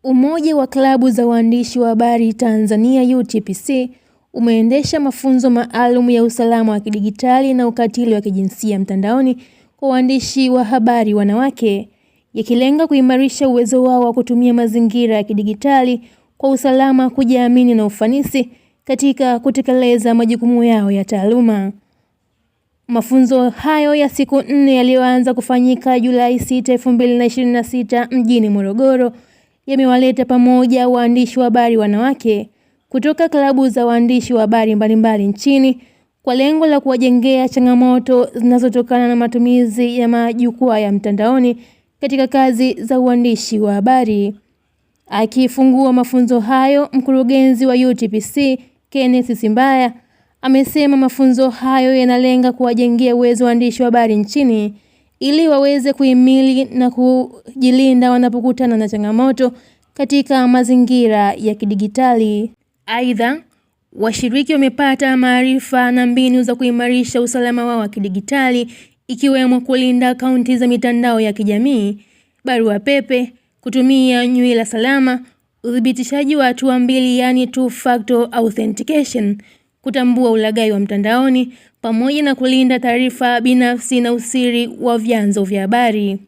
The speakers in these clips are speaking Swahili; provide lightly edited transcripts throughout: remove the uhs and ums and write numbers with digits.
Umoja wa Klabu za Waandishi wa Habari Tanzania UTPC umeendesha mafunzo maalum ya usalama wa kidigitali na ukatili wa kijinsia mtandaoni kwa waandishi wa habari wanawake, yakilenga kuimarisha uwezo wao wa kutumia mazingira ya kidigitali kwa usalama, kujiamini na ufanisi katika kutekeleza majukumu yao ya taaluma. Mafunzo hayo ya siku 4 yaliyoanza kufanyika Julai 6, 2026 mjini Morogoro yamewaleta pamoja waandishi wa habari wanawake kutoka klabu za waandishi wa habari mbalimbali nchini kwa lengo la kuwajengea changamoto zinazotokana na matumizi ya majukwaa ya mtandaoni katika kazi za uandishi wa habari. Akifungua mafunzo hayo, mkurugenzi wa UTPC Kenneth Simbaya amesema mafunzo hayo yanalenga kuwajengea uwezo waandishi wa habari nchini ili waweze kuhimili na kujilinda wanapokutana na changamoto katika mazingira ya kidigitali. Aidha, washiriki wamepata maarifa na mbinu za kuimarisha usalama wao wa kidigitali, ikiwemo kulinda akaunti za mitandao ya kijamii, barua pepe, kutumia nywila salama, udhibitishaji wa hatua mbili yani two-factor authentication, kutambua ulaghai wa mtandaoni pamoja na kulinda taarifa binafsi na usiri wa vyanzo vya habari.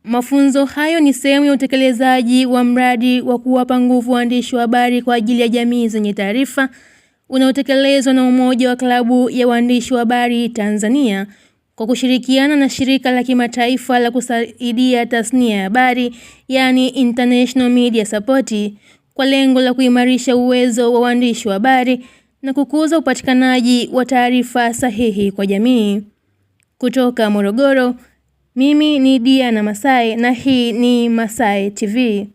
Mafunzo hayo ni sehemu ya utekelezaji wa mradi wa kuwapa nguvu waandishi wa habari kwa ajili ya jamii zenye taarifa unaotekelezwa na Umoja wa Klabu ya Waandishi wa Habari Tanzania kwa kushirikiana na shirika la kimataifa la kusaidia tasnia ya habari yani International Media Support kwa lengo la kuimarisha uwezo wa waandishi wa habari na kukuza upatikanaji wa taarifa sahihi kwa jamii. Kutoka Morogoro, mimi ni Diana Masai na hii ni Masai TV.